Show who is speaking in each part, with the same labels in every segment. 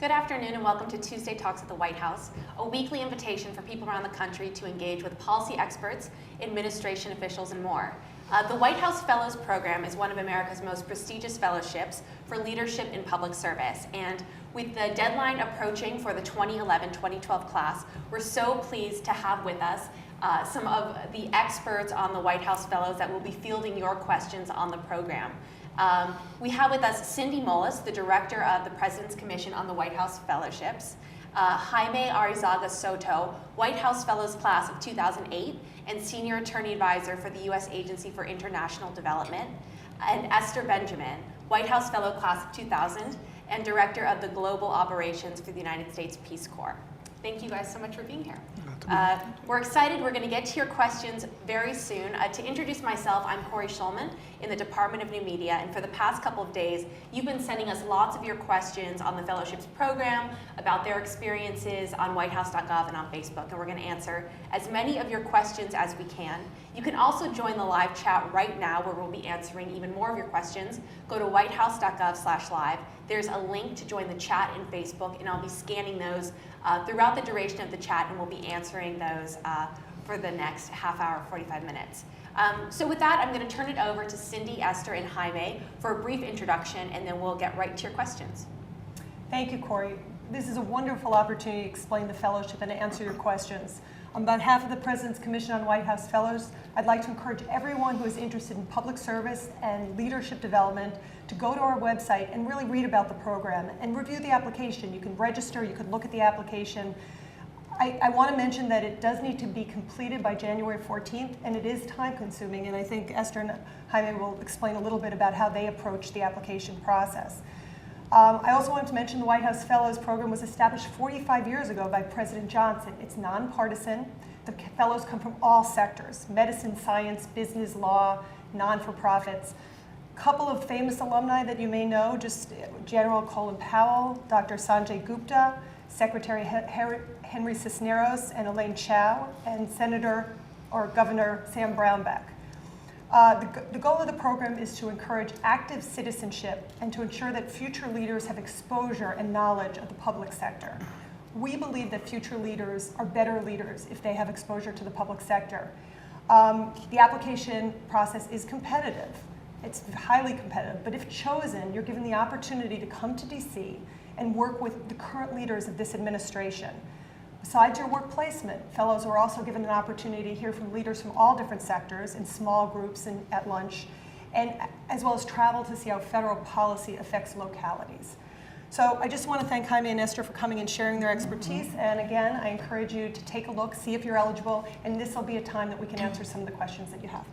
Speaker 1: Good afternoon and welcome to Tuesday Talks at the White House, a weekly invitation for people around the country to engage with policy experts, administration officials, and more. The White House Fellows Program is one of America's most prestigious fellowships for leadership in public service. And with the deadline approaching for the 2011-2012 class, we're so pleased to have with us some of the experts on the White House Fellows that will be fielding your questions on the program. We have with us Cindy Moelis, the Director of the President's Commission on the White House Fellowships, Jaime Areizaga-Soto, White House Fellows Class of 2008 and Senior Attorney Advisor for the U.S. Agency for International Development, and Esther Benjamin, White House Fellow Class of 2000 and Director of the Global Operations for the United States Peace Corps. Thank you guys so much for being here. We're excited. We're going to get to your questions very soon. To introduce myself, I'm Corey Schulman in the Department of New Media, and for the past couple of days, you've been sending us lots of your questions on the Fellowships program, about their experiences on whitehouse.gov and on Facebook, and we're going to answer as many of your questions as we can. You can also join the live chat right now, where we'll be answering even more of your questions. Go to whitehouse.gov/live. There's a link to join the chat in Facebook, and I'll be scanning those throughout the duration of the chat, and we'll be answering those for the next half hour, 45 minutes. So with that, I'm going to turn it over to Cindy, Esther, and Jaime for a brief introduction, and then we'll get right to your questions.
Speaker 2: Thank you, Corey. This is a wonderful opportunity to explain the fellowship and to answer your questions. On behalf of the President's Commission on White House Fellows, I'd like to encourage everyone who is interested in public service and leadership development to go to our website and really read about the program and review the application. You can register, you can look at the application. I want to mention that it does need to be completed by January 14th, and it is time consuming, and I think Esther and Jaime will explain a little bit about how they approach the application process. I also wanted to mention the White House Fellows Program was established 45 years ago by President Johnson. It's nonpartisan. The fellows come from all sectors: medicine, science, business, law, non-for-profits. A couple of famous alumni that you may know, just General Colin Powell, Dr. Sanjay Gupta, Secretary Henry Cisneros and Elaine Chao, and Senator or Governor Sam Brownback. The goal of the program is to encourage active citizenship and to ensure that future leaders have exposure and knowledge of the public sector. We believe that future leaders are better leaders if they have exposure to the public sector. The application process is competitive. It's highly competitive, but if chosen, you're given the opportunity to come to DC and work with the current leaders of this administration. Besides your work placement, fellows are also given an opportunity to hear from leaders from all different sectors in small groups and at lunch, and as well as travel to see how federal policy affects localities. So I just want to thank Jaime and Esther for coming and sharing their expertise. And again, I encourage you to take a look, see if you're eligible, and this will be a time that we can answer some of the questions that you have.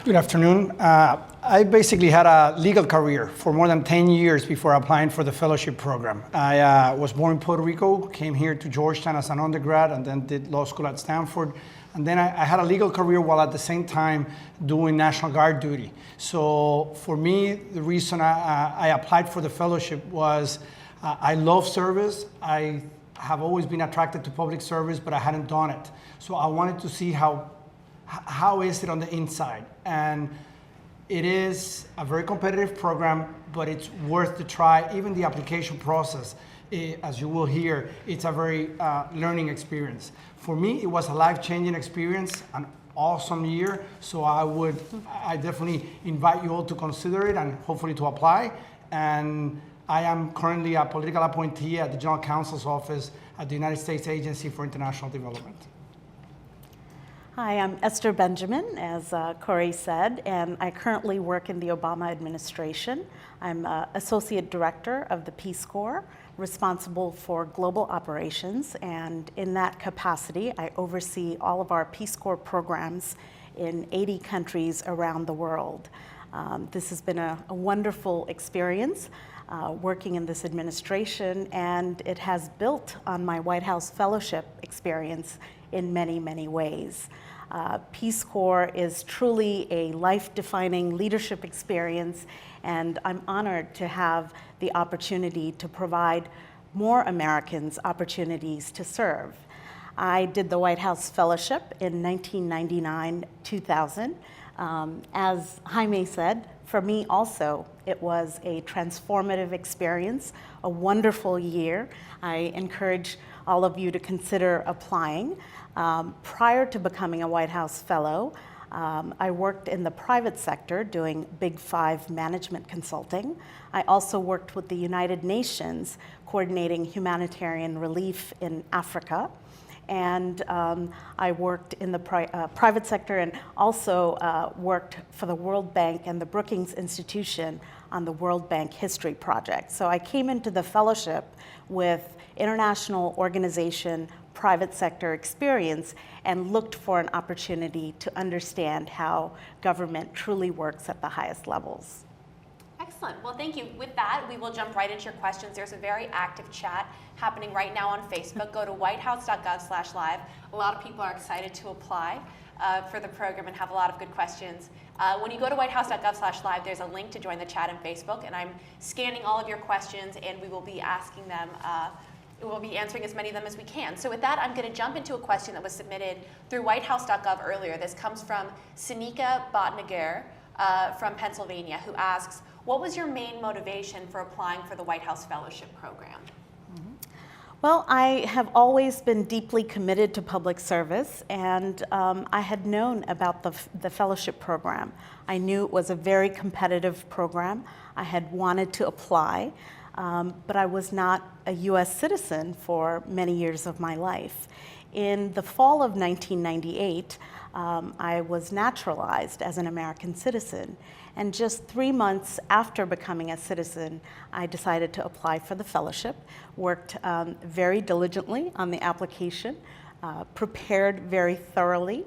Speaker 3: Good afternoon. I basically had a legal career for more than 10 years before applying for the fellowship program. I was born in Puerto Rico, came here to Georgetown as an undergrad, and then did law school at Stanford. And then I had a legal career while at the same time doing National Guard duty. So for me, the reason I applied for the fellowship was I love service. I have always been attracted to public service, but I hadn't done it. So I wanted to see how is it on the inside. And it is a very competitive program, but it's worth the try. Even the application process, as you will hear, it's a very learning experience. For me, it was a life-changing experience, an awesome year. So I definitely invite you all to consider it and hopefully to apply. And I am currently a political appointee at the General Counsel's Office at the United States Agency for International Development.
Speaker 4: Hi, I'm Esther Benjamin, as Corey said, and I currently work in the Obama administration. I'm Associate Director of the Peace Corps, responsible for global operations, and in that capacity, I oversee all of our Peace Corps programs in 80 countries around the world. This has been a wonderful experience working in this administration, and it has built on my White House Fellowship experience in many, many ways. Peace Corps is truly a life-defining leadership experience, and I'm honored to have the opportunity to provide more Americans opportunities to serve. I did the White House Fellowship in 1999-2000. As Jaime said, for me also, it was a transformative experience, a wonderful year. I encourage all of you to consider applying. Prior to becoming a White House Fellow, I worked in the private sector doing Big Five management consulting. I also worked with the United Nations coordinating humanitarian relief in Africa. And I worked in the private sector and also worked for the World Bank and the Brookings Institution on the World Bank History Project. So I came into the fellowship with international organization, private sector experience, and looked for an opportunity to understand how government truly works at the highest levels.
Speaker 1: Excellent. Well, thank you. With that, we will jump right into your questions. There's a very active chat happening right now on Facebook. Go to whitehouse.gov/live. A lot of people are excited to apply for the program and have a lot of good questions. When you go to whitehouse.gov/live, there's a link to join the chat on Facebook, and I'm scanning all of your questions, and we will be asking them. We'll be answering as many of them as we can. So with that, I'm going to jump into a question that was submitted through whitehouse.gov earlier. This comes from Sanika Bhatnagar from Pennsylvania, who asks, what was your main motivation for applying for the White House Fellowship Program?
Speaker 4: Well, I have always been deeply committed to public service, and I had known about the fellowship program. I knew it was a very competitive program. I had wanted to apply, but I was not a U.S. citizen for many years of my life. In the fall of 1998, I was naturalized as an American citizen. And just 3 months after becoming a citizen, I decided to apply for the fellowship, worked very diligently on the application, prepared very thoroughly,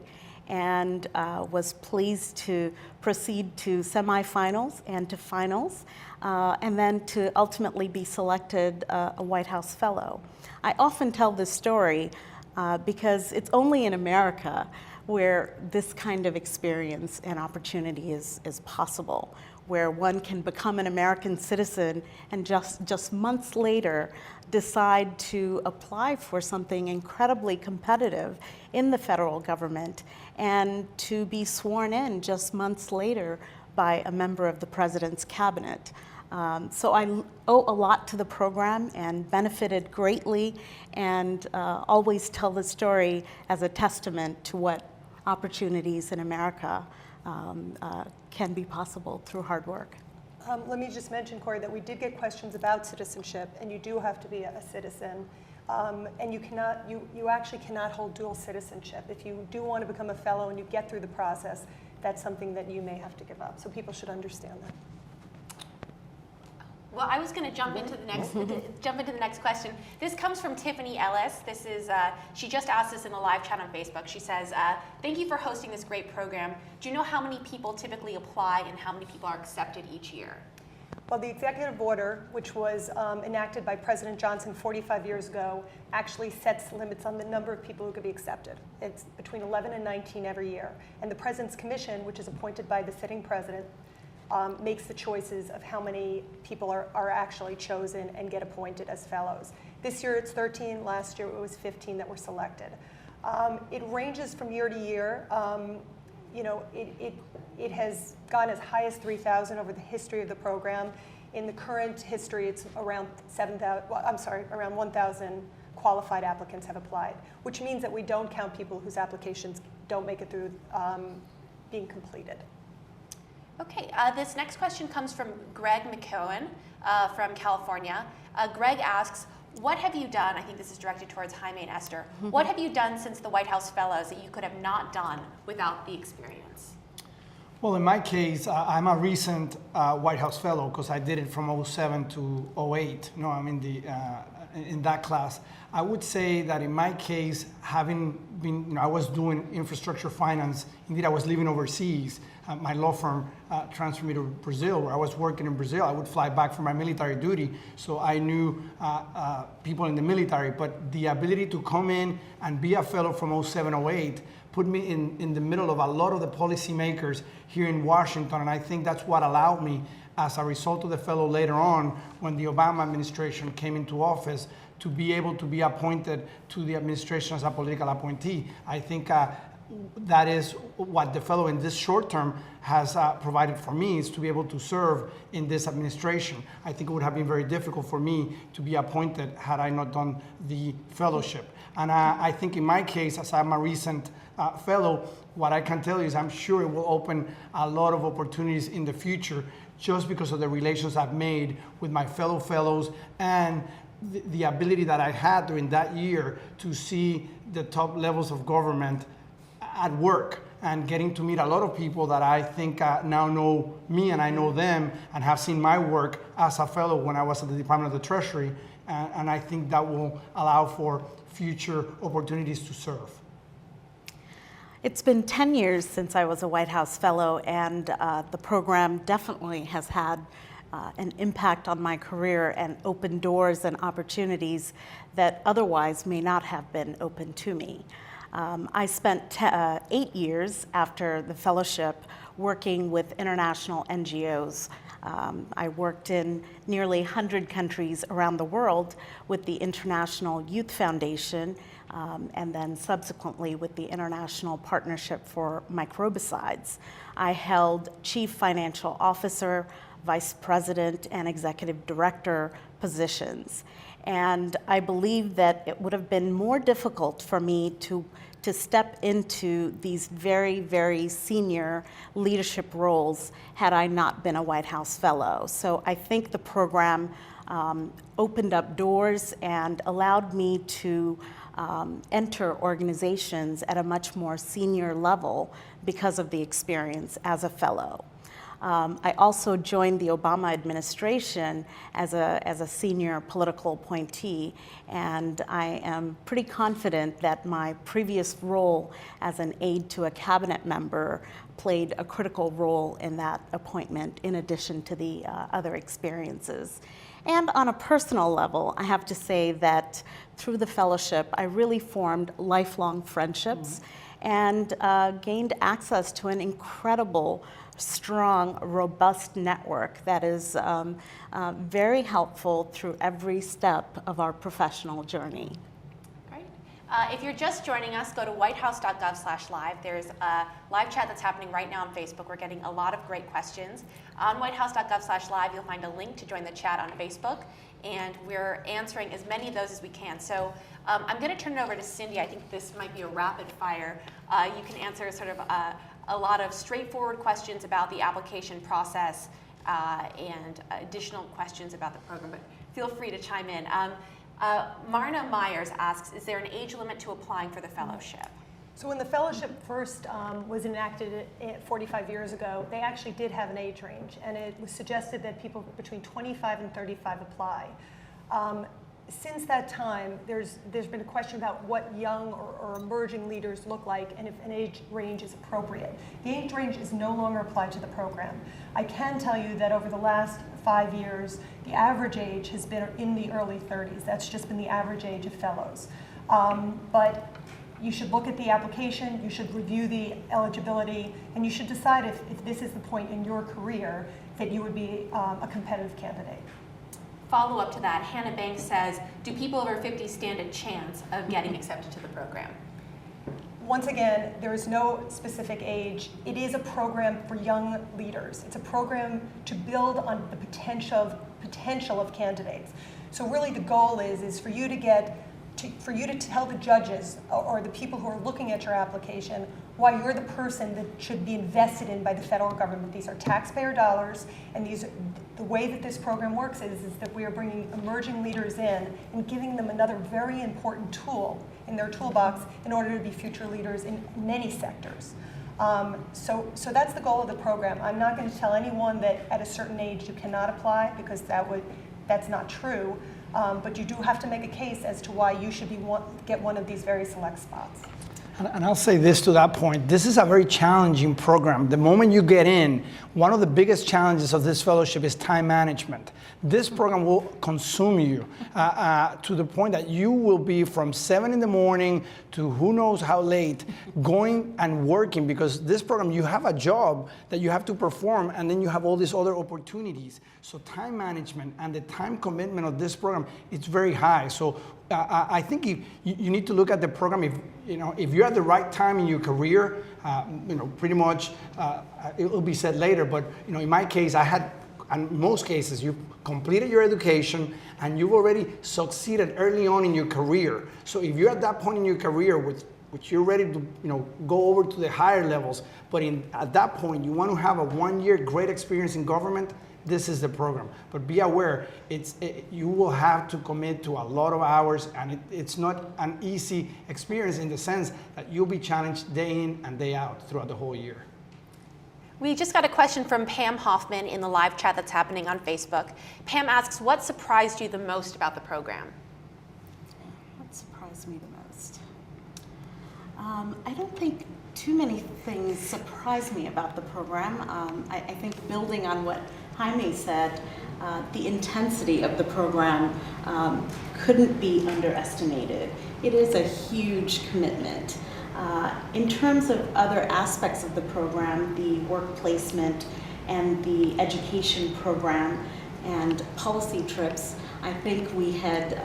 Speaker 4: and was pleased to proceed to semifinals and to finals, and then to ultimately be selected a White House Fellow. I often tell this story because it's only in America where this kind of experience and opportunity is possible, where one can become an American citizen and just months later decide to apply for something incredibly competitive in the federal government and to be sworn in just months later by a member of the president's cabinet. So I owe a lot to the program and benefited greatly, and always tell the story as a testament to what opportunities in America can be possible through hard work.
Speaker 2: Let me just mention, Corey, that we did get questions about citizenship, and you do have to be a citizen, and you actually cannot hold dual citizenship. If you do want to become a fellow and you get through the process, that's something that you may have to give up. So people should understand that.
Speaker 1: Well, I was going to jump into the next question. This comes from Tiffany Ellis. This is she just asked us in the live chat on Facebook. She says, "Thank you for hosting this great program. Do you know how many people typically apply and how many people are accepted each year?"
Speaker 2: Well, the executive order, which was enacted by President Johnson 45 years ago, actually sets limits on the number of people who could be accepted. It's between 11 and 19 every year. And the President's Commission, which is appointed by the sitting president, makes the choices of how many people are actually chosen and get appointed as fellows. This year it's 13, last year it was 15 that were selected. It ranges from year to year. It has gone as high as 3,000 over the history of the program. In the current history, it's around 1,000 qualified applicants have applied, which means that we don't count people whose applications don't make it through being completed.
Speaker 1: Okay, this next question comes from Greg McKeown from California. Greg asks, what have you done, I think this is directed towards Jaime and Esther, what have you done since the White House Fellows that you could have not done without the experience?
Speaker 3: Well, in my case, I'm a recent White House Fellow because I did it from 07 to 08. No, I'm in that class. I would say that in my case, having been, I was doing infrastructure finance. Indeed, I was living overseas. My law firm transferred me to Brazil, where I was working in Brazil. I would fly back for my military duty, so I knew people in the military. But the ability to come in and be a fellow from 07, 08 put me in the middle of a lot of the policymakers here in Washington, and I think that's what allowed me, as a result of the fellow later on, when the Obama administration came into office, to be able to be appointed to the administration as a political appointee. I think that is what the fellow in this short term has provided for me, is to be able to serve in this administration. I think it would have been very difficult for me to be appointed had I not done the fellowship. And I think in my case, as I'm a recent fellow, what I can tell you is I'm sure it will open a lot of opportunities in the future just because of the relations I've made with my fellow fellows and the ability that I had during that year to see the top levels of government at work and getting to meet a lot of people that I think now know me and I know them and have seen my work as a fellow when I was at the Department of the Treasury. And I think that will allow for future opportunities to serve.
Speaker 4: It's been 10 years since I was a White House Fellow, and the program definitely has had an impact on my career and opened doors and opportunities that otherwise may not have been open to me. I spent 8 years after the fellowship working with international NGOs. I worked in nearly 100 countries around the world with the International Youth Foundation, and then subsequently with the International Partnership for Microbicides. I held Chief Financial Officer, Vice President, and Executive Director positions. And I believe that it would have been more difficult for me to step into these very, very senior leadership roles had I not been a White House Fellow. So I think the program opened up doors and allowed me to enter organizations at a much more senior level because of the experience as a fellow. I also joined the Obama administration as a senior political appointee, and I am pretty confident that my previous role as an aide to a cabinet member played a critical role in that appointment in addition to the other experiences. And on a personal level, I have to say that through the fellowship, I really formed lifelong friendships and gained access to an incredible, strong, robust network that is very helpful through every step of our professional journey.
Speaker 1: Great. If you're just joining us, go to whitehouse.gov/live. There's a live chat that's happening right now on Facebook. We're getting a lot of great questions. On whitehouse.gov/live, you'll find a link to join the chat on Facebook, and we're answering as many of those as we can. So I'm going to turn it over to Cindy. I think this might be a rapid fire. You can answer sort of a lot of straightforward questions about the application process and additional questions about the program, but feel free to chime in. Marna Myers asks, is there an age limit to applying for the fellowship?
Speaker 2: So when the fellowship first was enacted 45 years ago, they actually did have an age range, and it was suggested that people between 25 and 35 apply. Since that time, there's been a question about what young or emerging leaders look like and if an age range is appropriate. The age range is no longer applied to the program. I can tell you that over the last 5 years, the average age has been in the early 30s. That's just been the average age of fellows. But you should look at the application, you should review the eligibility, and you should decide if this is the point in your career that you would be a competitive candidate.
Speaker 1: Follow up to that, Hannah Banks says, do people over 50 stand a chance of getting accepted to the program?
Speaker 2: Once again, there is no specific age. It is a program for young leaders. It's a program to build on the potential of candidates. So really the goal is for you to tell the judges or the people who are looking at your application why you're the person that should be invested in by the federal government. These are taxpayer dollars, and the way that this program works is that we are bringing emerging leaders in and giving them another very important tool in their toolbox in order to be future leaders in many sectors. So that's the goal of the program. I'm not going to tell anyone that at a certain age you cannot apply, because that's not true. But you do have to make a case as to why you should get one of these very select spots.
Speaker 3: And I'll say this to that point. This is a very challenging program. The moment you get in, one of the biggest challenges of this fellowship is time management. This program will consume you to the point that you will be from 7 in the morning to who knows how late going and working, because this program, you have a job that you have to perform, and then you have all these other opportunities. So time management and the time commitment of this program, it's very high. So I think you need to look at the program. If if you're at the right time in your career, pretty much it will be said later, but in my case, in most cases, you've completed your education and you've already succeeded early on in your career. So if you're at that point in your career, which you're ready to go over to the higher levels, but at that point you want to have a 1-year great experience in government, this is the program. But be aware, you will have to commit to a lot of hours, and it's not an easy experience in the sense that you'll be challenged day in and day out throughout the whole year.
Speaker 1: We just got a question from Pam Hoffman in the live chat that's happening on Facebook. Pam asks, what surprised you the most about the program?
Speaker 4: What surprised me the most? I don't think too many things surprised me about the program. I think building on what Jaime said, the intensity of the program couldn't be underestimated. It is a huge commitment. In terms of other aspects of the program, the work placement and the education program and policy trips, I think we had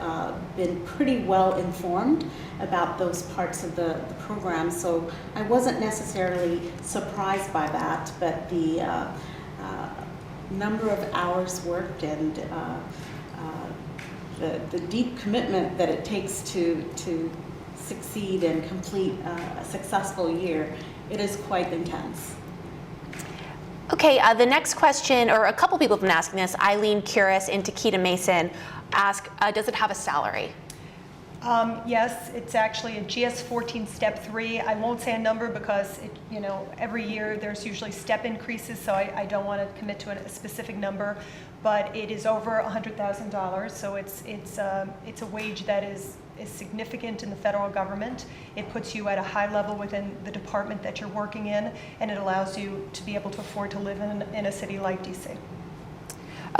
Speaker 4: been pretty well informed about those parts of the program, so I wasn't necessarily surprised by that, but the number of hours worked and the deep commitment that it takes to succeed and complete a successful year, it is quite intense.
Speaker 1: Okay, the next question, or a couple people have been asking this, Eileen Curis and Takeda Mason ask, does it have a salary?
Speaker 2: Yes, it's actually a GS-14 Step 3. I won't say a number because every year there's usually step increases, so I don't want to commit to a specific number. But it is over $100,000, so it's a wage that is significant in the federal government. It puts you at a high level within the department that you're working in, and it allows you to be able to afford to live in a city like DC.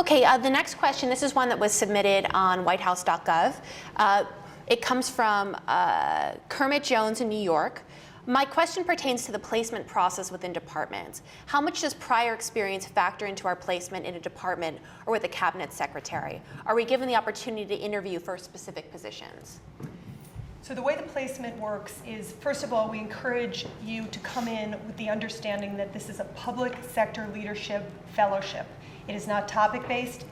Speaker 1: Okay, the next question, this is one that was submitted on whitehouse.gov. It comes from Kermit Jones in New York. My question pertains to the placement process within departments. How much does prior experience factor into our placement in a department or with a cabinet secretary? Are we given the opportunity to interview for specific positions?
Speaker 2: So the way the placement works is, first of all, we encourage you to come in with the understanding that this is a public sector leadership fellowship. It is not topic-based,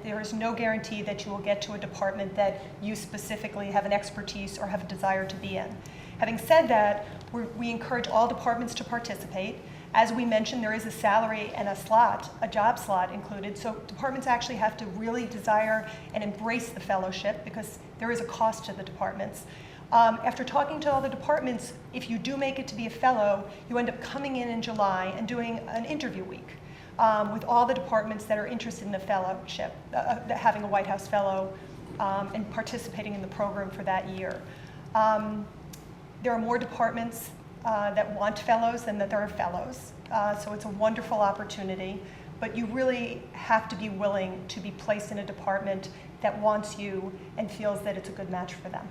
Speaker 2: there is no guarantee that you will get to a department that you specifically have an expertise or have a desire to be in. Having said that, we encourage all departments to participate. As we mentioned, there is a salary and a job slot included, so departments actually have to really desire and embrace the fellowship because there is a cost to the departments. After talking to all the departments, if you do make it to be a fellow, you end up coming in July and doing an interview week with all the departments that are interested in a fellowship, having a White House fellow and participating in the program for that year. There are more departments that want fellows than that there are fellows, so it's a wonderful opportunity, but you really have to be willing to be placed in a department that wants you and feels that it's a good match for them.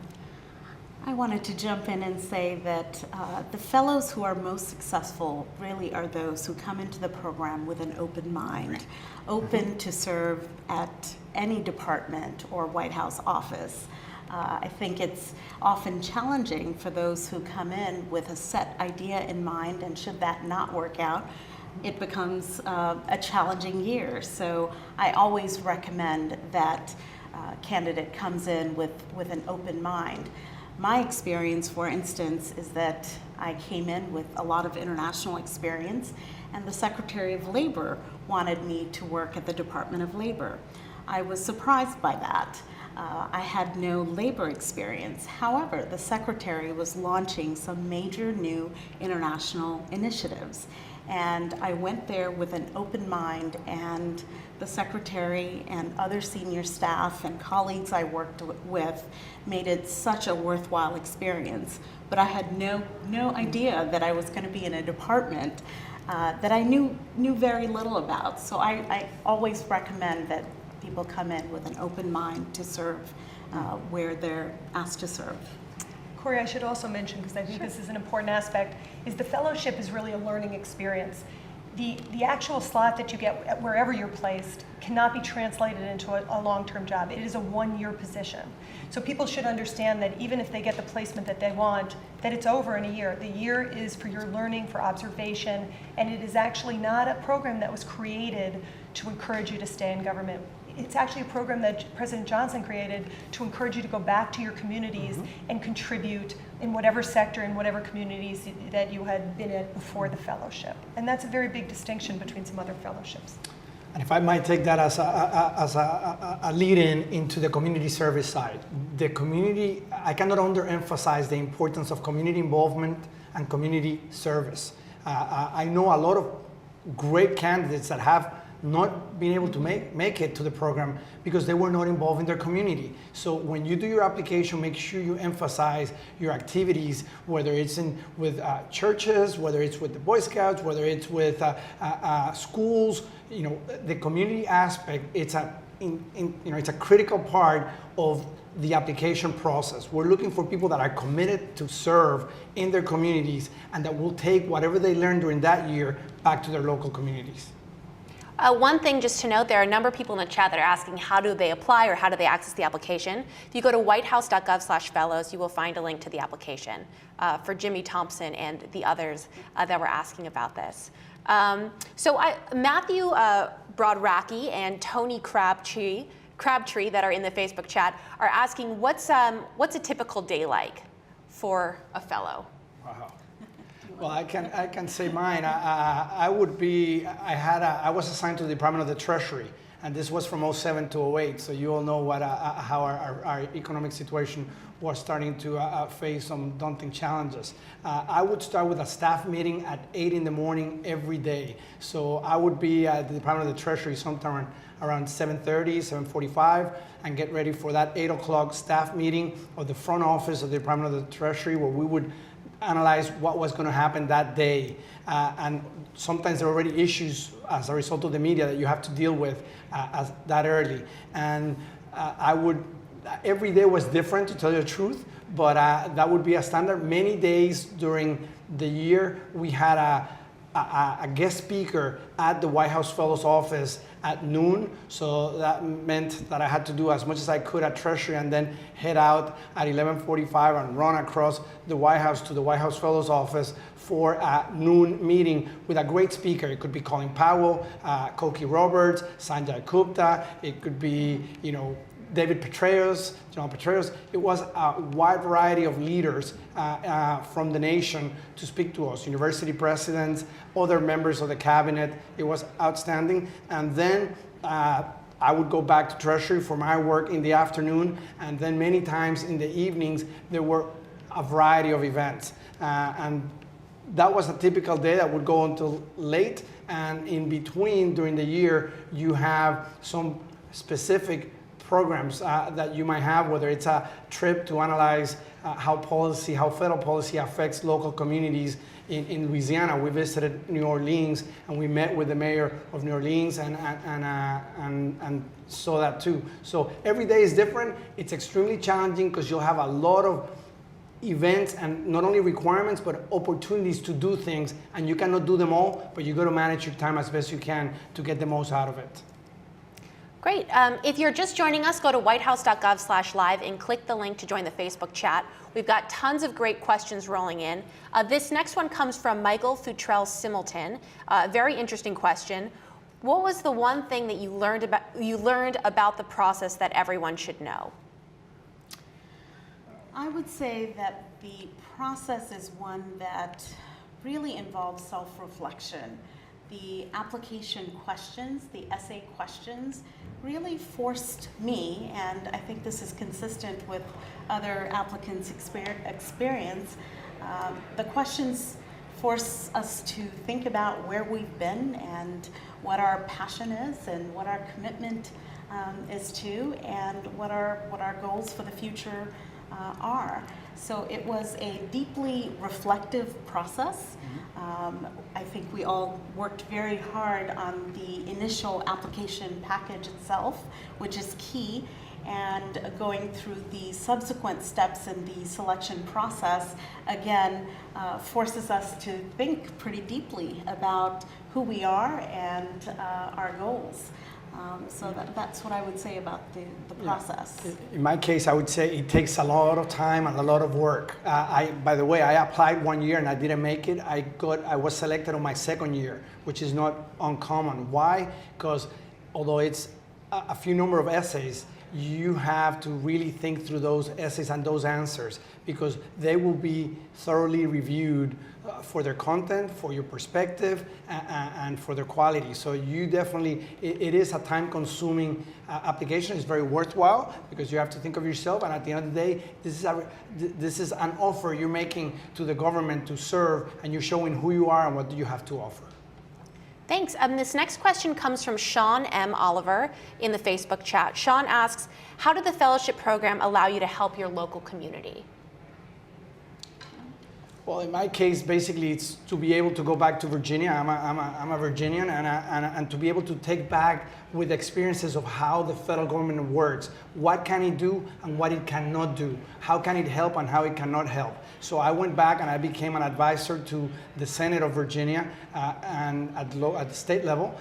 Speaker 4: I wanted to jump in and say that the fellows who are most successful really are those who come into the program with an open mind, open to serve at any department or White House office. I think it's often challenging for those who come in with a set idea in mind, and should that not work out, it becomes a challenging year. So I always recommend that candidate comes in with an open mind. My experience, for instance, is that I came in with a lot of international experience, and the Secretary of Labor wanted me to work at the Department of Labor. I was surprised by that. I had no labor experience. However, the Secretary was launching some major new international initiatives, and I went there with an open mind, and the Secretary and other senior staff and colleagues I worked with made it such a worthwhile experience. But I had no idea that I was going to be in a department that I knew very little about. So I always recommend that people come in with an open mind to serve where they're asked to serve.
Speaker 2: Corey, I should also mention, because I think this is an important aspect, is the fellowship is really a learning experience. the actual slot that you get at wherever you're placed cannot be translated into a long-term job. It is a one-year position. So people should understand that even if they get the placement that they want, that it's over in a year. The year is for your learning, for observation, and it is actually not a program that was created to encourage you to stay in government. It's actually a program that President Johnson created to encourage you to go back to your communities and contribute in whatever sector, in whatever communities that you had been in before the fellowship. And that's a very big distinction between some other fellowships.
Speaker 3: And if I might take that as a lead-in into the community service side. The community, I cannot underemphasize the importance of community involvement and community service. I know a lot of great candidates that have not been able to make it to the program because they were not involved in their community. So when you do your application, make sure you emphasize your activities, whether it's with churches, whether it's with the Boy Scouts, whether it's with schools. You know, the community aspect, it's a critical part of the application process. We're looking for people that are committed to serve in their communities and that will take whatever they learned during that year back to their local communities.
Speaker 1: One thing just to note, there are a number of people in the chat that are asking how do they apply or how do they access the application. If you go to whitehouse.gov/fellows, you will find a link to the application for Jimmy Thompson and the others that were asking about this. Matthew Brodracky and Tony Crabtree that are in the Facebook chat are asking what's a typical day like for a fellow?
Speaker 3: Wow. Well, I can say mine. I was assigned to the Department of the Treasury, and this was from 07 to 08. So you all know how our economic situation was starting to face some daunting challenges. I would start with a staff meeting at 8 in the morning every day. So I would be at the Department of the Treasury sometime around 7:30, 7:45, and get ready for that 8 o'clock staff meeting of the front office of the Department of the Treasury, where we would analyze what was going to happen that day. And sometimes there are already issues as a result of the media that you have to deal with as that early. And every day was different, to tell you the truth, but that would be a standard. Many days during the year, we had a guest speaker at the White House Fellows office at noon. So that meant that I had to do as much as I could at Treasury and then head out at 11:45 and run across the White House to the White House Fellows office for a noon meeting with a great speaker. It could be Colin Powell, Koki Roberts, Sanjay Gupta. It could be, David Petraeus, John Petraeus. It was a wide variety of leaders from the nation to speak to us, university presidents, other members of the cabinet. It was outstanding. And then I would go back to Treasury for my work in the afternoon, and then many times in the evenings, there were a variety of events. And that was a typical day that would go until late, and in between, during the year, you have some specific programs that you might have, whether it's a trip to analyze how federal policy affects local communities in Louisiana. We visited New Orleans and we met with the mayor of New Orleans and saw that too. So every day is different. It's extremely challenging because you'll have a lot of events and not only requirements but opportunities to do things, and you cannot do them all, but you got to manage your time as best you can to get the most out of it.
Speaker 1: Great. If you're just joining us, go to whitehouse.gov/live and click the link to join the Facebook chat. We've got tons of great questions rolling in. This next one comes from Michael Futrell Similton. Very interesting question. What was the one thing that you learned about the process that everyone should know?
Speaker 4: I would say that the process is one that really involves self-reflection. The application questions, the essay questions, really forced me, and I think this is consistent with other applicants' experience. The questions force us to think about where we've been and what our passion is and what our commitment is to, and what our goals for the future are. So it was a deeply reflective process. I think we all worked very hard on the initial application package itself, which is key. and going through the subsequent steps in the selection process, again, forces us to think pretty deeply about who we are and our goals. So that's what I would say about the process.
Speaker 3: In my case, I would say it takes a lot of time and a lot of work. By the way, I applied 1 year and I didn't make it. I was selected on my second year, which is not uncommon. Why? Because although it's a few number of essays, you have to really think through those essays and those answers, because they will be thoroughly reviewed for their content, for your perspective, and for their quality. So you definitely, it is a time-consuming application. It's very worthwhile because you have to think of yourself, and at the end of the day, this is an offer you're making to the government to serve, and you're showing who you are and what you have to offer.
Speaker 1: Thanks. This next question comes from Sean M. Oliver in the Facebook chat. Sean asks, how did the fellowship program allow you to help your local community?
Speaker 3: Well, in my case, basically, it's to be able to go back to Virginia. I'm a Virginian, and to be able to take back with experiences of how the federal government works. What can it do and what it cannot do? How can it help and how it cannot help? So I went back and I became an advisor to the Senate of Virginia and at the state level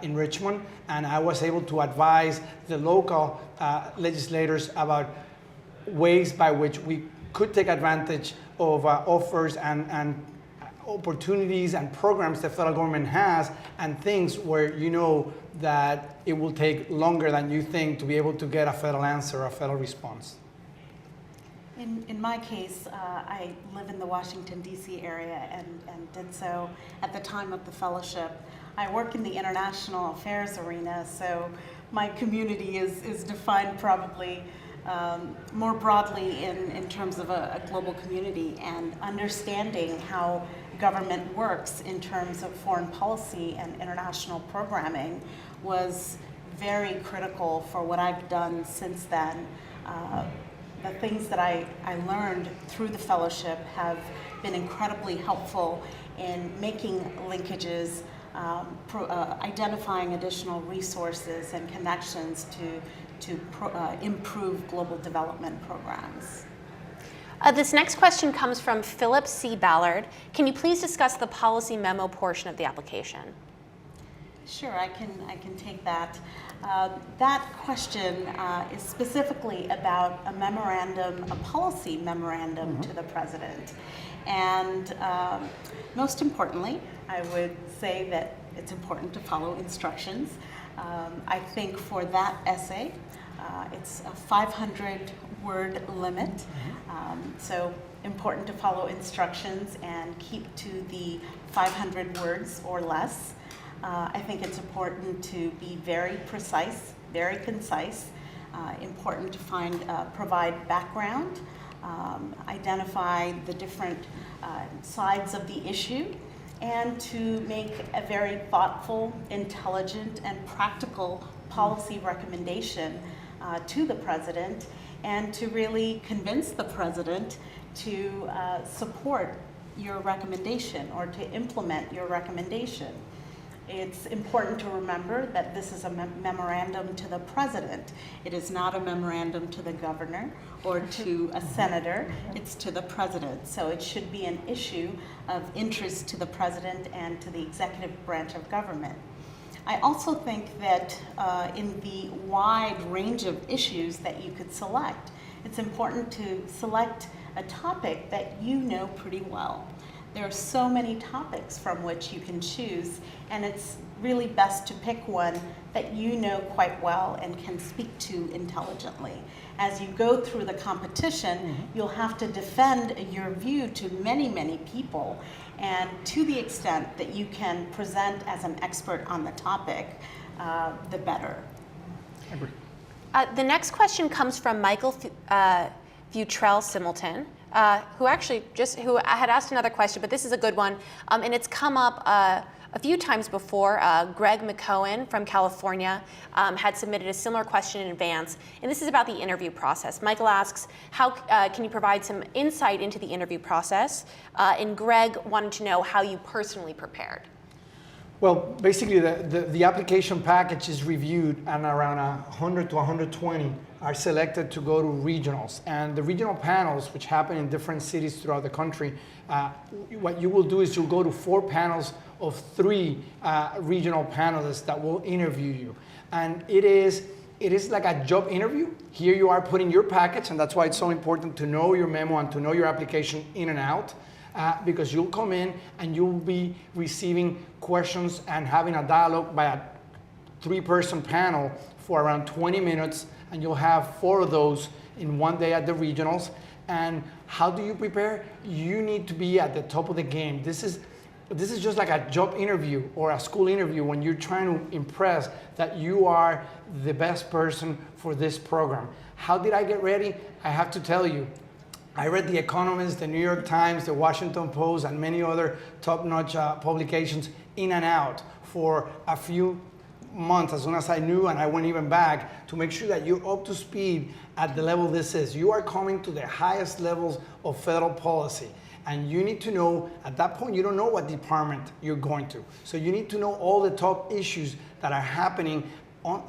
Speaker 3: in Richmond, and I was able to advise the local legislators about ways by which we could take advantage of offers and opportunities and programs the federal government has, and things where you know that it will take longer than you think to be able to get a federal answer, a federal response.
Speaker 4: In my case, I live in the Washington, D.C. area and did so at the time of the fellowship. I work in the international affairs arena, so my community is defined probably more broadly in terms of a global community, and understanding how government works in terms of foreign policy and international programming was very critical for what I've done since then. The things that I learned through the fellowship have been incredibly helpful in making linkages, identifying additional resources and connections to improve global development programs.
Speaker 1: This next question comes from Philip C. Ballard. Can you please discuss the policy memo portion of the application?
Speaker 4: Sure, I can take that. That question is specifically about a memorandum, a policy memorandum to the president. And most importantly, I would say that it's important to follow instructions. I think for that essay, it's a 500-word limit. So important to follow instructions and keep to the 500 words or less. I think it's important to be very precise, very concise. Important to provide background, identify the different sides of the issue, and to make a very thoughtful, intelligent, and practical policy recommendation to the president, and to really convince the president to support your recommendation or to implement your recommendation. It's important to remember that this is a memorandum to the president. It is not a memorandum to the governor or to a senator. It's to the president. So it should be an issue of interest to the president and to the executive branch of government. I also think that in the wide range of issues that you could select, it's important to select a topic that you know pretty well. There are so many topics from which you can choose, and it's really best to pick one that you know quite well and can speak to intelligently. As you go through the competition, you'll have to defend your view to many, many people, and to the extent that you can present as an expert on the topic, the better.
Speaker 3: I agree.
Speaker 1: The next question comes from Michael Futrell Similton, who had asked another question, but this is a good one, and it's come up a few times before. Greg McCohen from California had submitted a similar question in advance, and this is about the interview process. Michael asks, how can you provide some insight into the interview process? And Greg wanted to know how you personally prepared.
Speaker 3: Well, basically, the application package is reviewed, and around 100 to 120 are selected to go to regionals. And the regional panels, which happen in different cities throughout the country, what you will do is you'll go to 4 panels of 3 regional panelists that will interview you. And it is like a job interview. Here you are putting your package, and that's why it's so important to know your memo and to know your application in and out. Because you'll come in and you'll be receiving questions and having a dialogue by a 3-person panel for around 20 minutes, and you'll have 4 of those in one day at the regionals. And how do you prepare? You need to be at the top of the game. This is just like a job interview or a school interview when you're trying to impress that you are the best person for this program. How did I get ready? I have to tell you, I read The Economist, The New York Times, The Washington Post, and many other top-notch publications in and out for a few months as soon as I knew, and I went even back to make sure that you're up to speed at the level this is. You are coming to the highest levels of federal policy, and you need to know, at that point, you don't know what department you're going to. So you need to know all the top issues that are happening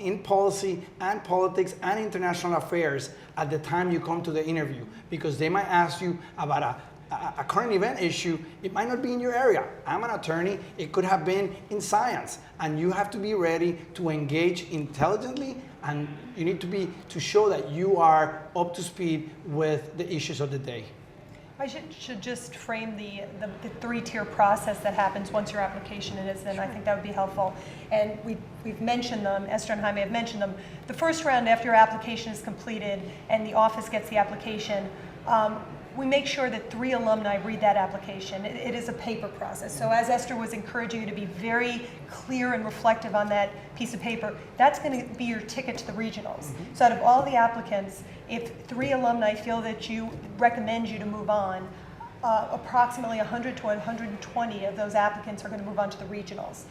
Speaker 3: in policy and politics and international affairs at the time you come to the interview, because they might ask you about a current event issue. It might not be in your area. I'm an attorney. It could have been in science, and you have to be ready to engage intelligently, and you need to show that you are up to speed with the issues of the day.
Speaker 2: I should just frame the 3-tier process that happens once your application is in. I think that would be helpful. And we've mentioned them, Esther and Jaime have mentioned them. The first round, after your application is completed and the office gets the application, we make sure that 3 alumni read that application. It is a paper process. So as Esther was encouraging you to be very clear and reflective on that piece of paper, that's going to be your ticket to the regionals. So out of all the applicants, if 3 alumni feel that you recommend you to move on, approximately 100 to 120 of those applicants are going to move on to the regionals.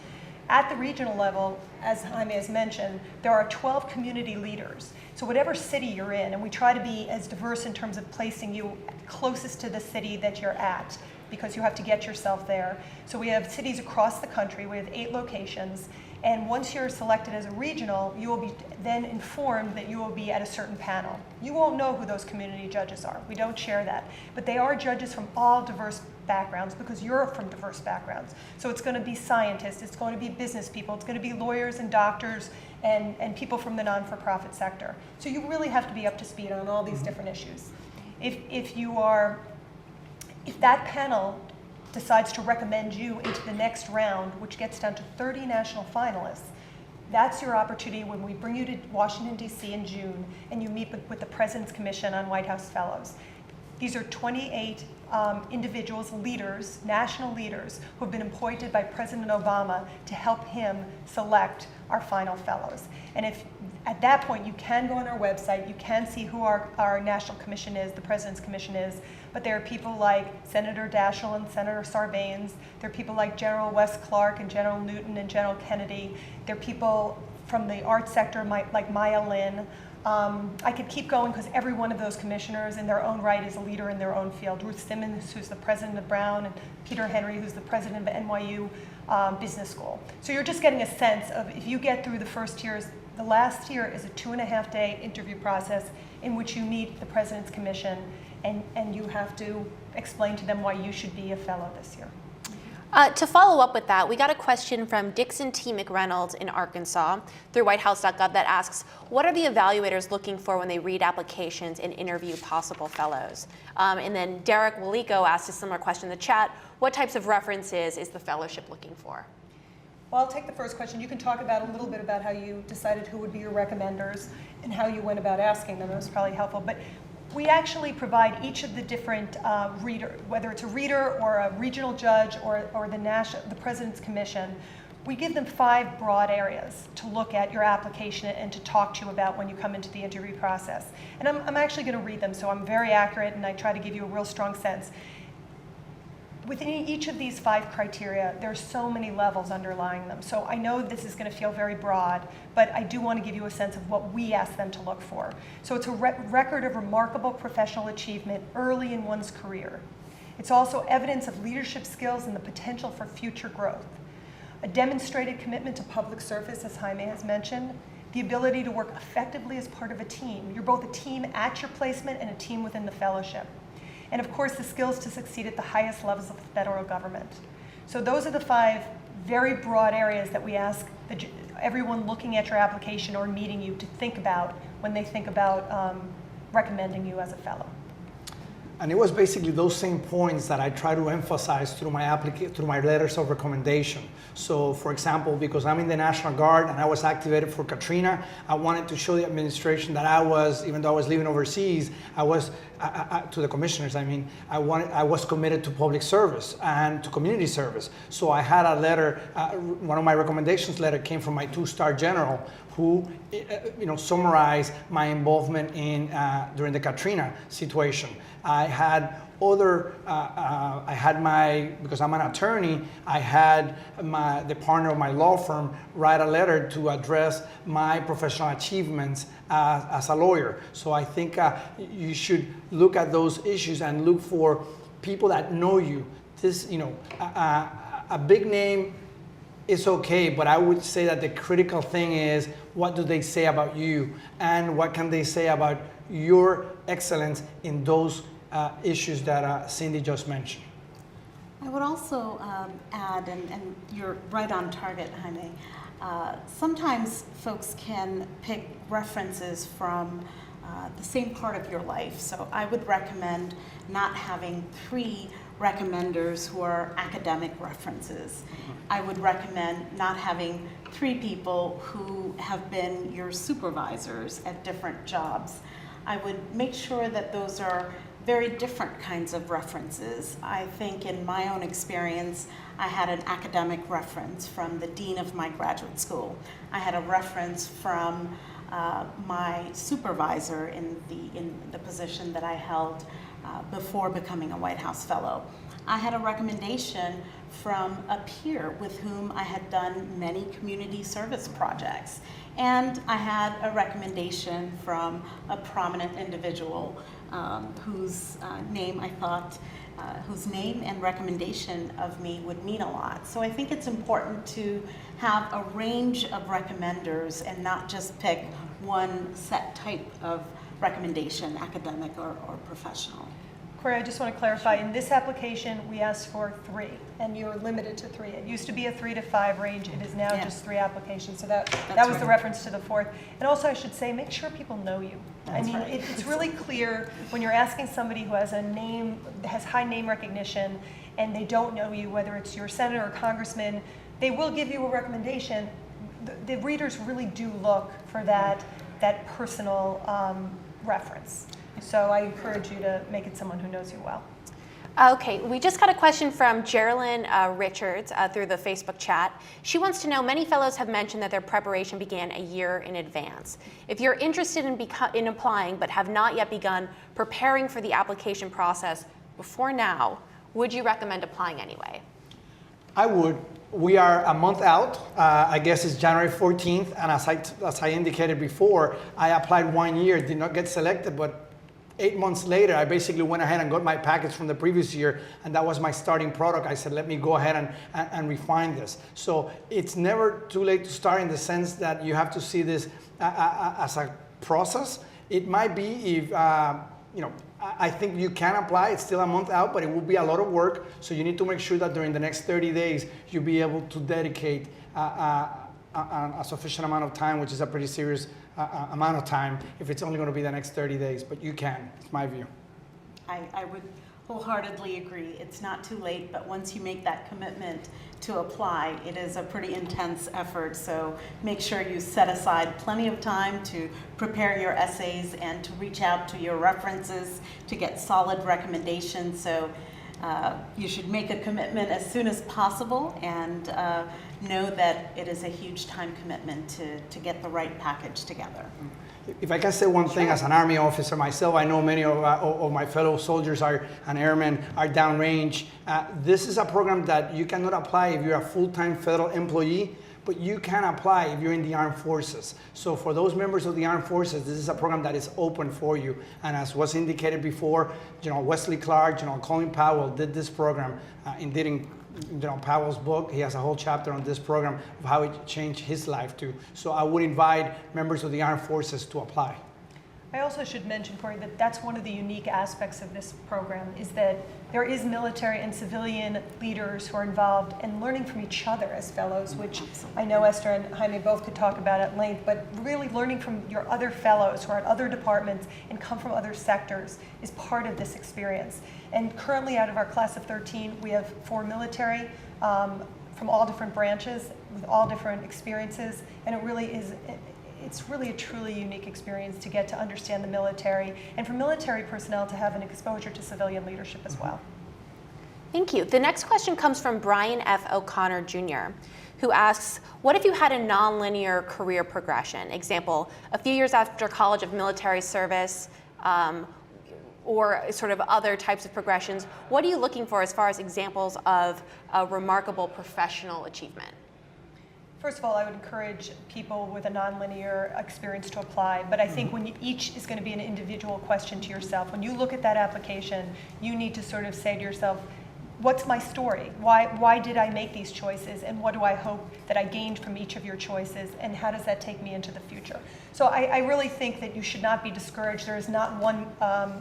Speaker 2: At the regional level, as Jaime has mentioned, there are 12 community leaders. So whatever city you're in, and we try to be as diverse in terms of placing you closest to the city that you're at, because you have to get yourself there. So we have cities across the country. We have 8 locations. And once you're selected as a regional, you will be then informed that you will be at a certain panel. You won't know who those community judges are. We don't share that. But they are judges from all diverse backgrounds, because you're from diverse backgrounds. So it's going to be scientists, it's going to be business people, it's going to be lawyers and doctors and people from the non-for-profit sector. So you really have to be up to speed on all these different issues. If that panel decides to recommend you into the next round, which gets down to 30 national finalists, that's your opportunity when we bring you to Washington, D.C. in June, and you meet with the President's Commission on White House Fellows. These are 28 individuals, leaders, national leaders, who have been appointed by President Obama to help him select our final fellows. And if at that point you can go on our website, you can see who our national commission is, the President's Commission is, but there are people like Senator Daschle and Senator Sarbanes. There are people like General Wes Clark and General Newton and General Kennedy. There are people from the arts sector like Maya Lin. I could keep going because every one of those commissioners in their own right is a leader in their own field. Ruth Simmons, who's the president of Brown, and Peter Henry, who's the president of NYU Business School. So you're just getting a sense of, if you get through the first tiers, the last tier is a 2.5-day interview process in which you meet the President's Commission, and you have to explain to them why you should be a fellow this year.
Speaker 1: To follow up with that, we got a question from Dixon T. McReynolds in Arkansas through whitehouse.gov that asks, what are the evaluators looking for when they read applications and interview possible fellows? And then Derek Waliko asked a similar question in the chat, what types of references is the fellowship looking for?
Speaker 2: Well, I'll take the first question. You can talk about a little bit about how you decided who would be your recommenders and how you went about asking them. That was probably helpful. But we actually provide each of the different reader, whether it's a reader or a regional judge or the President's Commission, we give them 5 broad areas to look at your application and to talk to you about when you come into the interview process. And I'm actually going to read them, so I'm very accurate and I try to give you a real strong sense. Within each of these 5 criteria, there's so many levels underlying them. So I know this is going to feel very broad, but I do want to give you a sense of what we ask them to look for. So it's a record of remarkable professional achievement early in one's career. It's also evidence of leadership skills and the potential for future growth. a demonstrated commitment to public service, as Jaime has mentioned, the ability to work effectively as part of a team. You're both a team at your placement and a team within the fellowship. And of course, the skills to succeed at the highest levels of the federal government. So those are the 5 very broad areas that we ask everyone looking at your application or meeting you to think about when they think about recommending you as a fellow.
Speaker 3: And it was basically those same points that I try to emphasize through my letters of recommendation. So, for example, because I'm in the National Guard and I was activated for Katrina, I wanted to show the administration that I was, even though I was living overseas, I was to the commissioners. I mean, I was committed to public service and to community service. So I had a letter. One of my recommendations letter came from my 2-star general, who summarized my involvement in during the Katrina situation. I had because I'm an attorney, I had the partner of my law firm write a letter to address my professional achievements as a lawyer. So I think you should look at those issues and look for people that know you. A big name is okay, but I would say that the critical thing is, what do they say about you, and what can they say about your excellence in those issues that Cindy just mentioned.
Speaker 4: I would also add, and you're right on target, Jaime, sometimes folks can pick references from the same part of your life. So I would recommend not having 3 recommenders who are academic references. I would recommend not having 3 people who have been your supervisors at different jobs. I would make sure that those are very different kinds of references. I think in my own experience, I had an academic reference from the dean of my graduate school. I had a reference from my supervisor in the position that I held before becoming a White House Fellow. I had a recommendation from a peer with whom I had done many community service projects. And I had a recommendation from a prominent individual whose name I thought, whose name and recommendation of me would mean a lot. So I think it's important to have a range of recommenders and not just pick one set type of recommendation, academic or professional.
Speaker 2: Corey, I just want to clarify, in this application, we asked for 3, and you're limited to 3. It used to be a 3 to 5 range, it is now just 3 applications, so that was
Speaker 4: right.
Speaker 2: the reference to the 4th. And also, I should say, make sure people know you.
Speaker 4: That's right.
Speaker 2: It's really clear when you're asking somebody who has a name, has high name recognition, and they don't know you, whether it's your senator or congressman, they will give you a recommendation. The readers really do look for that personal reference. So I encourage you to make it someone who knows you well.
Speaker 1: Okay, we just got a question from Geraldine Richards through the Facebook chat. She wants to know, many fellows have mentioned that their preparation began a year in advance. If you're interested in applying but have not yet begun preparing for the application process before now, would you recommend applying anyway?
Speaker 3: I would. We are a month out. I guess it's January 14th, and as I indicated before, I applied 1 year, did not get selected, but 8 months later, I basically went ahead and got my package from the previous year, and that was my starting product. I said, let me go ahead and refine this. So it's never too late to start, in the sense that you have to see this as a process. It might be if, I think you can apply. It's still a month out, but it will be a lot of work. So you need to make sure that during the next 30 days, you'll be able to dedicate a sufficient amount of time, which is a pretty serious amount of time, if it's only going to be the next 30 days, but you can. It's my view.
Speaker 4: I would wholeheartedly agree. It's not too late, but once you make that commitment to apply, it is a pretty intense effort. So make sure you set aside plenty of time to prepare your essays and to reach out to your references to get solid recommendations. So you should make a commitment as soon as possible, and know that it is a huge time commitment to get the right package together.
Speaker 3: If I can say one thing, as an Army officer myself, I know many of my fellow soldiers and airmen are downrange. This is a program that you cannot apply if you're a full-time federal employee, but you can apply if you're in the armed forces. So for those members of the armed forces, this is a program that is open for you. And as was indicated before, Wesley Clark, Colin Powell did this program, indeed in Powell's book. He has a whole chapter on this program of how it changed his life too. So I would invite members of the armed forces to apply.
Speaker 2: I also should mention, Corey, that that's one of the unique aspects of this program, is that there is military and civilian leaders who are involved and learning from each other as fellows, which I know Esther and Jaime both could talk about at length, but really learning from your other fellows who are at other departments and come from other sectors is part of this experience. And currently out of our class of 13, we have 4 military from all different branches with all different experiences, and it's really a truly unique experience to get to understand the military and for military personnel to have an exposure to civilian leadership as well.
Speaker 1: Thank you. The next question comes from Brian F. O'Connor Jr., who asks, what if you had a nonlinear career progression? Example, a few years after college of military service, or sort of other types of progressions. What are you looking for as far as examples of a remarkable professional achievement?
Speaker 2: First of all, I would encourage people with a nonlinear experience to apply, but I think each is going to be an individual question to yourself. When you look at that application, you need to sort of say to yourself, what's my story? Why did I make these choices, and what do I hope that I gained from each of your choices, and how does that take me into the future? So I really think that you should not be discouraged. There is not one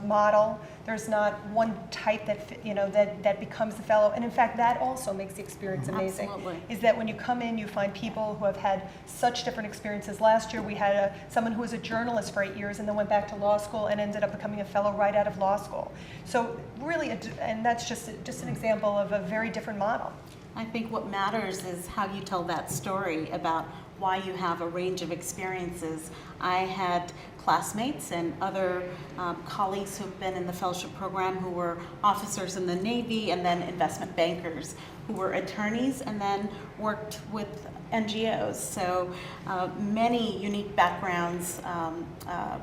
Speaker 2: model. There's not one type that becomes the fellow. And in fact, that also makes the experience amazing.
Speaker 4: Absolutely.
Speaker 2: Is that when you come in, you find people who have had such different experiences. Last year, we had someone who was a journalist for 8 years and then went back to law school and ended up becoming a fellow right out of law school. So really, and that's just an example of a very different model.
Speaker 4: I think what matters is how you tell that story about why you have a range of experiences. I had classmates and other colleagues who've been in the fellowship program who were officers in the Navy and then investment bankers who were attorneys and then worked with NGOs. So many unique backgrounds.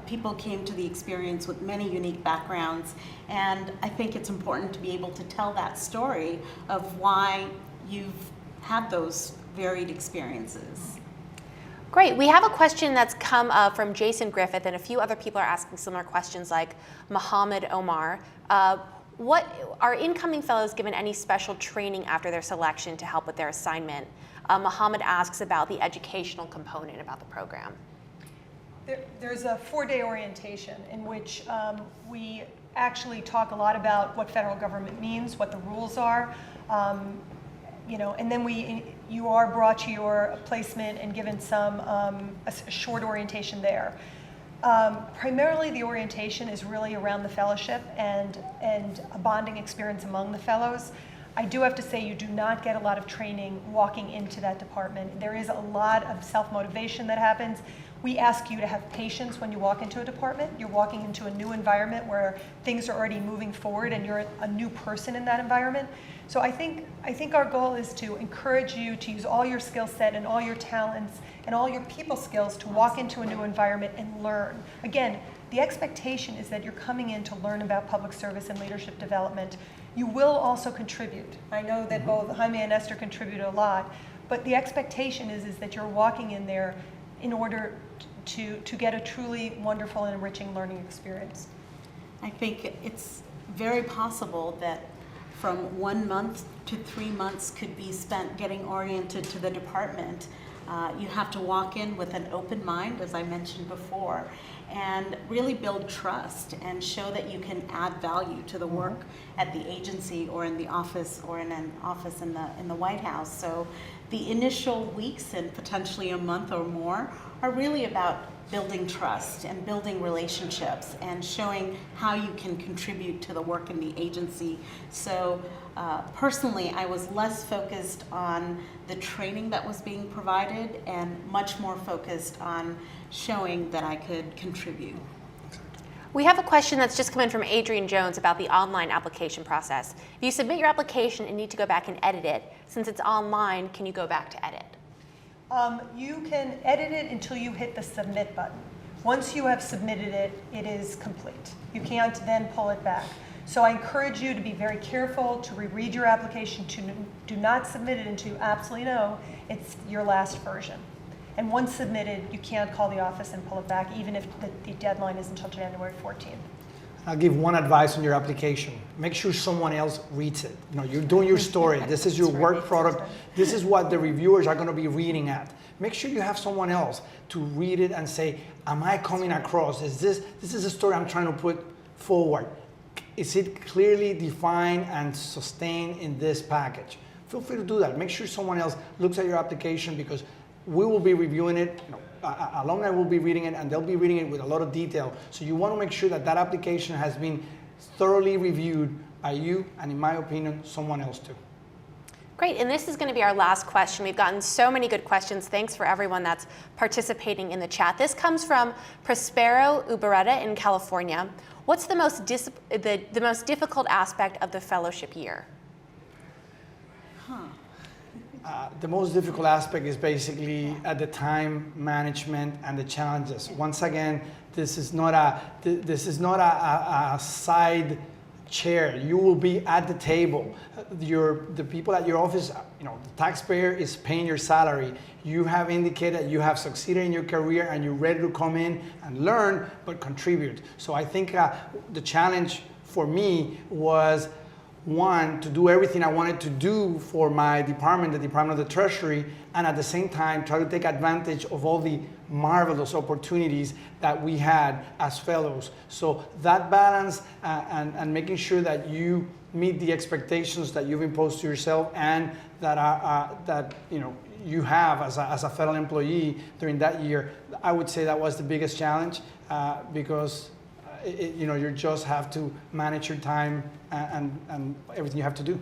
Speaker 4: People came to the experience with many unique backgrounds, and I think it's important to be able to tell that story of why you've had those varied experiences.
Speaker 1: Great. We have a question that's come from Jason Griffith, and a few other people are asking similar questions, like Muhammad Omar. Are incoming fellows given any special training after their selection to help with their assignment? Muhammad asks about the educational component about the program.
Speaker 2: There's a 4-day orientation in which we actually talk a lot about what federal government means, what the rules are, and then you are brought to your placement and given a short orientation there. Primarily, the orientation is really around the fellowship and a bonding experience among the fellows. I do have to say you do not get a lot of training walking into that department. There is a lot of self-motivation that happens. We ask you to have patience when you walk into a department. You're walking into a new environment where things are already moving forward and you're a new person in that environment. So I think our goal is to encourage you to use all your skill set and all your talents and all your people skills to walk into a new environment and learn. Again, the expectation is that you're coming in to learn about public service and leadership development. You will also contribute. I know that both Jaime and Esther contribute a lot, but the expectation is that you're walking in there in order to get a truly wonderful and enriching learning experience.
Speaker 4: I think it's very possible that from 1 month to 3 months could be spent getting oriented to the department. You have to walk in with an open mind, as I mentioned before, and really build trust and show that you can add value to the work at the agency or in the office or in an office in the White House. So the initial weeks and potentially a month or more are really about building trust and building relationships and showing how you can contribute to the work in the agency. So personally, I was less focused on the training that was being provided and much more focused on showing that I could contribute.
Speaker 1: We have a question that's just come in from Adrian Jones about the online application process. If you submit your application and need to go back and edit it, since it's online, can you go back to edit?
Speaker 2: You can edit it until you hit the submit button. Once you have submitted it, it is complete. You can't then pull it back. So I encourage you to be very careful, to reread your application, to do not submit it into absolutely no, it's your last version. And once submitted, you can't call the office and pull it back, even if the deadline is until January 14th.
Speaker 3: I'll give one advice on your application. Make sure someone else reads it. You know, you're doing your story. This is your work product. This is what the reviewers are going to be reading at. Make sure you have someone else to read it and say, am I coming across? This is a story I'm trying to put forward. Is it clearly defined and sustained in this package? Feel free to do that. Make sure someone else looks at your application, because we will be reviewing it. You know, alumni will be reading it, and they'll be reading it with a lot of detail. So you want to make sure that that application has been thoroughly reviewed by you, and in my opinion, someone else too.
Speaker 1: Great, and this is going to be our last question. We've gotten so many good questions. Thanks for everyone that's participating in the chat. This comes from Prospero Uberetta in California. What's the most difficult aspect of the fellowship year?
Speaker 3: The most difficult aspect is basically at the time management and the challenges. Once again, this is not a side chair. You will be at the table. The people at your office, you know, the taxpayer is paying your salary. You have indicated you have succeeded in your career and you're ready to come in and learn, but contribute. So I think the challenge for me was, one, to do everything I wanted to do for my department, the Department of the Treasury, and at the same time try to take advantage of all the marvelous opportunities that we had as fellows. So that balance and making sure that you meet the expectations that you've imposed to yourself and that you know you have as a fellow employee during that year, I would say that was the biggest challenge, because you know, you just have to manage your time and everything you have to do.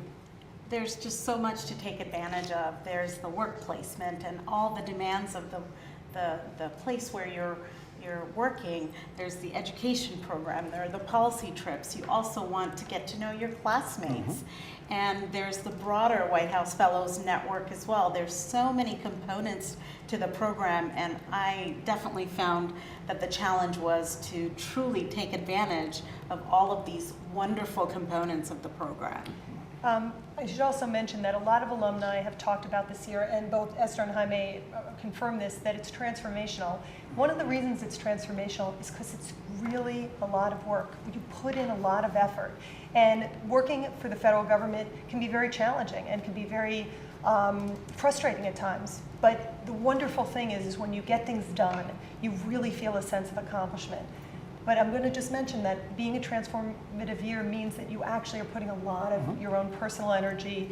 Speaker 4: There's just so much to take advantage of. There's the work placement and all the demands of the place where you're working. There's the education program. There are the policy trips. You also want to get to know your classmates. And there's the broader White House Fellows Network as well. There's so many components to the program, and I definitely found that the challenge was to truly take advantage of all of these wonderful components of the program.
Speaker 2: I should also mention that a lot of alumni have talked about this year, and both Esther and Jaime confirm this, that it's transformational. One of the reasons it's transformational is because it's really a lot of work. You put in a lot of effort. And working for the federal government can be very challenging and can be very frustrating at times. But the wonderful thing is when you get things done, you really feel a sense of accomplishment. But I'm going to just mention that being a transformative year means that you actually are putting a lot of your own personal energy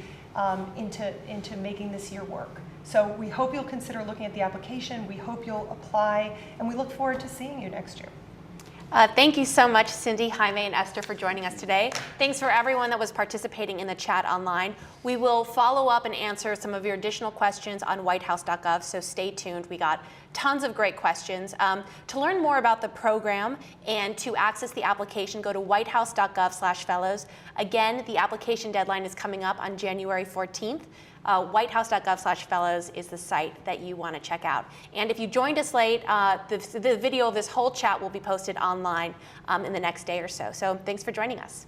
Speaker 2: into making this year work. So we hope you'll consider looking at the application. We hope you'll apply, and we look forward to seeing you next year.
Speaker 1: Thank you so much, Cindy, Jaime, and Esther, for joining us today. Thanks for everyone that was participating in the chat online. We will follow up and answer some of your additional questions on whitehouse.gov, so stay tuned. We got tons of great questions. To learn more about the program and to access the application, go to whitehouse.gov/fellows. Again, the application deadline is coming up on January 14th. Whitehouse.gov/fellows is the site that you want to check out. And if you joined us late, the video of this whole chat will be posted online in the next day or so. So thanks for joining us.